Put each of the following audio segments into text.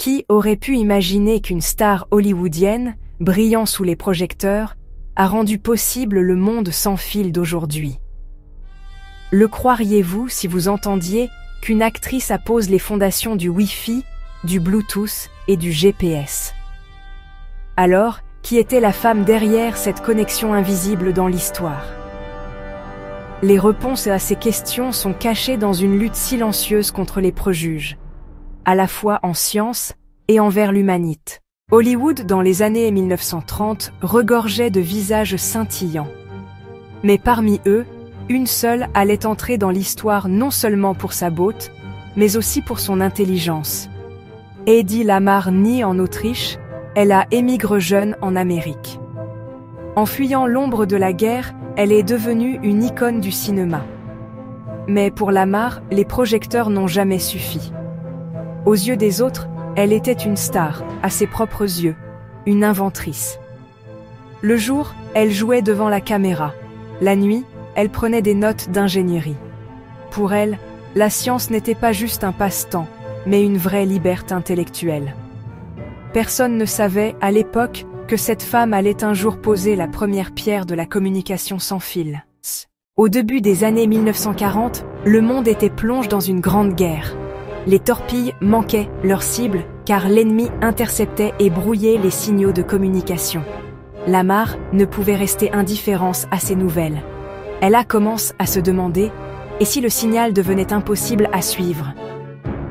Qui aurait pu imaginer qu'une star hollywoodienne, brillant sous les projecteurs, a rendu possible le monde sans fil d'aujourd'hui? Le croiriez-vous si vous entendiez qu'une actrice appose les fondations du Wi-Fi, du Bluetooth et du GPS? Alors, qui était la femme derrière cette connexion invisible dans l'histoire? Les réponses à ces questions sont cachées dans une lutte silencieuse contre les préjugés, à la fois en science et envers l'humanité. Hollywood, dans les années 1930, regorgeait de visages scintillants. Mais parmi eux, une seule allait entrer dans l'histoire non seulement pour sa beauté, mais aussi pour son intelligence. Hedy Lamarr née en Autriche, elle a émigré jeune en Amérique. En fuyant l'ombre de la guerre, elle est devenue une icône du cinéma. Mais pour Lamarr, les projecteurs n'ont jamais suffi. Aux yeux des autres, elle était une star, à ses propres yeux, une inventrice. Le jour, elle jouait devant la caméra. La nuit, elle prenait des notes d'ingénierie. Pour elle, la science n'était pas juste un passe-temps, mais une vraie liberté intellectuelle. Personne ne savait, à l'époque, que cette femme allait un jour poser la première pierre de la communication sans fil. Au début des années 1940, le monde était plongé dans une grande guerre. Les torpilles manquaient leur cible car l'ennemi interceptait et brouillait les signaux de communication. Lamarr ne pouvait rester indifférente à ces nouvelles. Elle a commencé à se demander « et si le signal devenait impossible à suivre ?»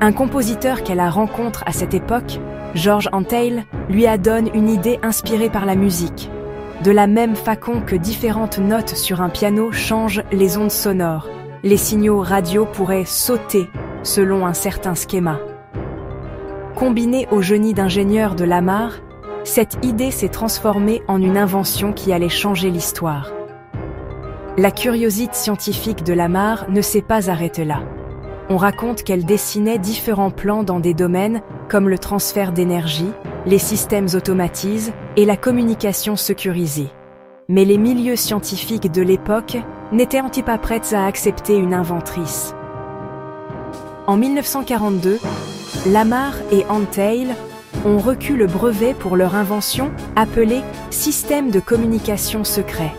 Un compositeur qu'elle a rencontré à cette époque, George Antheil, lui donne une idée inspirée par la musique. De la même façon que différentes notes sur un piano changent les ondes sonores, les signaux radio pourraient sauter selon un certain schéma. Combinée au génie d'ingénieur de Lamarr, cette idée s'est transformée en une invention qui allait changer l'histoire. La curiosité scientifique de Lamarr ne s'est pas arrêtée là. On raconte qu'elle dessinait différents plans dans des domaines comme le transfert d'énergie, les systèmes automatisés et la communication sécurisée. Mais les milieux scientifiques de l'époque n'étaient pas prêts à accepter une inventrice. En 1942, Lamarr et Antheil ont reçu le brevet pour leur invention appelée « système de communication secret ».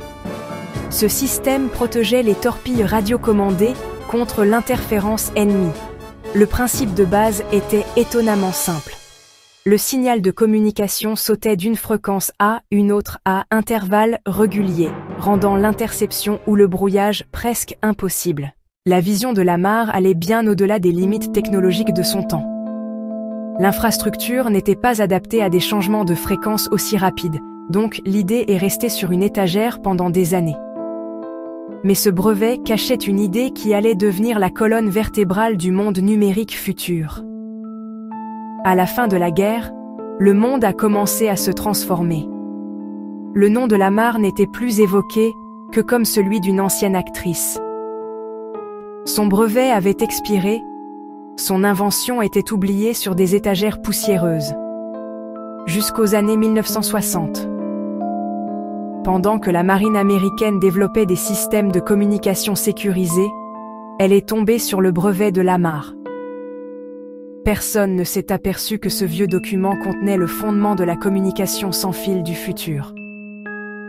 Ce système protégeait les torpilles radiocommandées contre l'interférence ennemie. Le principe de base était étonnamment simple. Le signal de communication sautait d'une fréquence à une autre à intervalles réguliers, rendant l'interception ou le brouillage presque impossible. La vision de Lamarr allait bien au-delà des limites technologiques de son temps. L'infrastructure n'était pas adaptée à des changements de fréquence aussi rapides, donc l'idée est restée sur une étagère pendant des années. Mais ce brevet cachait une idée qui allait devenir la colonne vertébrale du monde numérique futur. À la fin de la guerre, le monde a commencé à se transformer. Le nom de Lamarr n'était plus évoqué que comme celui d'une ancienne actrice. Son brevet avait expiré, son invention était oubliée sur des étagères poussiéreuses. Jusqu'aux années 1960. Pendant que la marine américaine développait des systèmes de communication sécurisés, elle est tombée sur le brevet de Lamarr. Personne ne s'est aperçu que ce vieux document contenait le fondement de la communication sans fil du futur.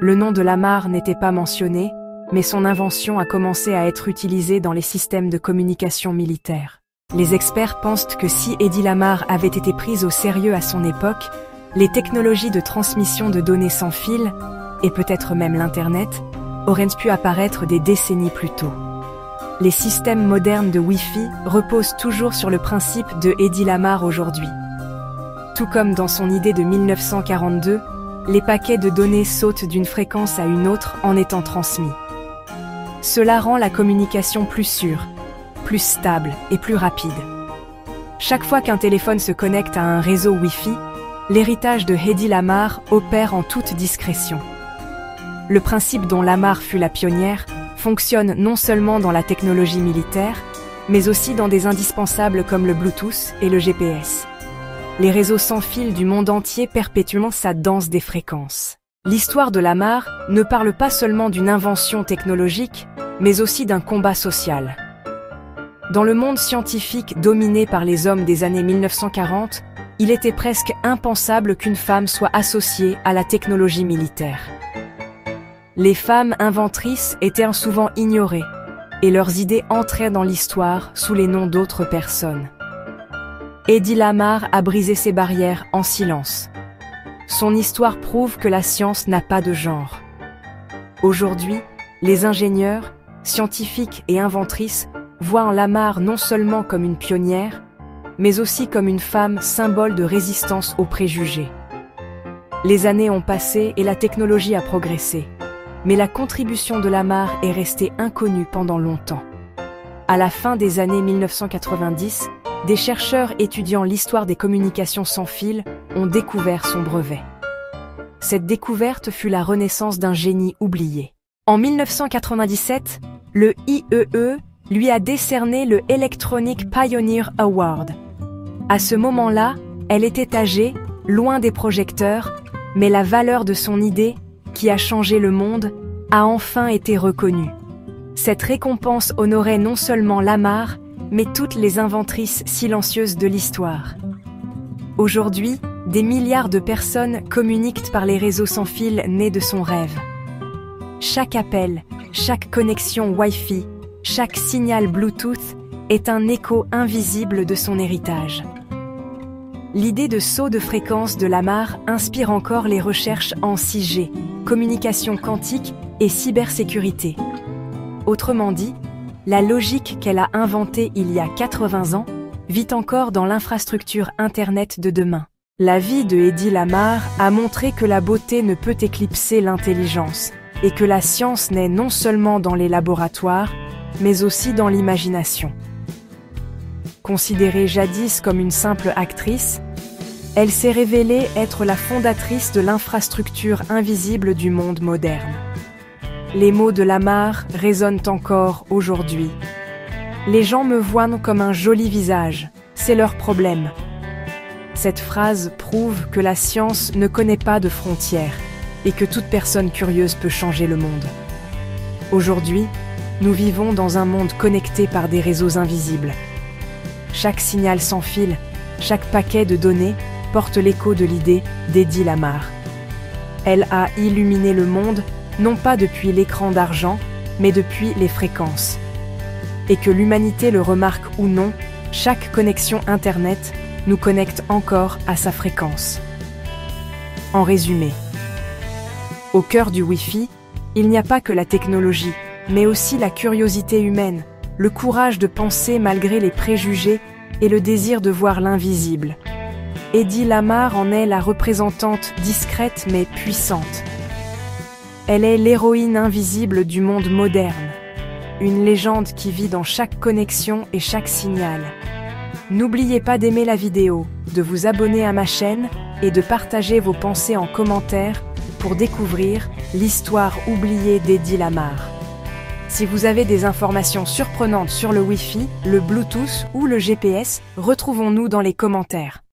Le nom de Lamarr n'était pas mentionné, mais son invention a commencé à être utilisée dans les systèmes de communication militaires. Les experts pensent que si Hedy Lamarr avait été prise au sérieux à son époque, les technologies de transmission de données sans fil, et peut-être même l'Internet, auraient pu apparaître des décennies plus tôt. Les systèmes modernes de Wi-Fi reposent toujours sur le principe de Hedy Lamarr aujourd'hui. Tout comme dans son idée de 1942, les paquets de données sautent d'une fréquence à une autre en étant transmis. Cela rend la communication plus sûre, plus stable et plus rapide. Chaque fois qu'un téléphone se connecte à un réseau Wi-Fi, l'héritage de Hedy Lamarr opère en toute discrétion. Le principe dont Lamarr fut la pionnière fonctionne non seulement dans la technologie militaire, mais aussi dans des indispensables comme le Bluetooth et le GPS. Les réseaux sans fil du monde entier perpétuent sa danse des fréquences. L'histoire de Lamarr ne parle pas seulement d'une invention technologique, mais aussi d'un combat social. Dans le monde scientifique dominé par les hommes des années 1940, il était presque impensable qu'une femme soit associée à la technologie militaire. Les femmes inventrices étaient souvent ignorées, et leurs idées entraient dans l'histoire sous les noms d'autres personnes. Hedy Lamarr a brisé ces barrières en silence. Son histoire prouve que la science n'a pas de genre. Aujourd'hui, les ingénieurs, scientifiques et inventrices voient en Lamarr non seulement comme une pionnière, mais aussi comme une femme symbole de résistance aux préjugés. Les années ont passé et la technologie a progressé, mais la contribution de Lamarr est restée inconnue pendant longtemps. À la fin des années 1990, des chercheurs étudiant l'histoire des communications sans fil ont découvert son brevet. Cette découverte fut la renaissance d'un génie oublié. En 1997, le IEE lui a décerné le Electronic Pioneer Award. À ce moment-là, elle était âgée, loin des projecteurs, mais la valeur de son idée, qui a changé le monde, a enfin été reconnue. Cette récompense honorait non seulement Lamarr, mais toutes les inventrices silencieuses de l'histoire. Aujourd'hui, des milliards de personnes communiquent par les réseaux sans fil nés de son rêve. Chaque appel, chaque connexion Wi-Fi, chaque signal Bluetooth est un écho invisible de son héritage. L'idée de saut de fréquence de Lamarr inspire encore les recherches en 6G, communication quantique et cybersécurité. Autrement dit, la logique qu'elle a inventée il y a 80 ans vit encore dans l'infrastructure Internet de demain. La vie de Hedy Lamarr a montré que la beauté ne peut éclipser l'intelligence et que la science naît non seulement dans les laboratoires, mais aussi dans l'imagination. Considérée jadis comme une simple actrice, elle s'est révélée être la fondatrice de l'infrastructure invisible du monde moderne. Les mots de Lamarr résonnent encore aujourd'hui. Les gens me voient comme un joli visage, c'est leur problème. Cette phrase prouve que la science ne connaît pas de frontières et que toute personne curieuse peut changer le monde. Aujourd'hui, nous vivons dans un monde connecté par des réseaux invisibles. Chaque signal sans fil, chaque paquet de données porte l'écho de l'idée d'Hedy Lamarr. Elle a illuminé le monde, non pas depuis l'écran d'argent, mais depuis les fréquences. Et que l'humanité le remarque ou non, chaque connexion Internet nous connecte encore à sa fréquence. En résumé, au cœur du Wi-Fi, il n'y a pas que la technologie, mais aussi la curiosité humaine, le courage de penser malgré les préjugés et le désir de voir l'invisible. Hedy Lamarr en est la représentante discrète mais puissante. Elle est l'héroïne invisible du monde moderne, une légende qui vit dans chaque connexion et chaque signal. N'oubliez pas d'aimer la vidéo, de vous abonner à ma chaîne et de partager vos pensées en commentaire pour découvrir l'histoire oubliée d'Hedy Lamarr. Si vous avez des informations surprenantes sur le Wi-Fi, le Bluetooth ou le GPS, retrouvons-nous dans les commentaires.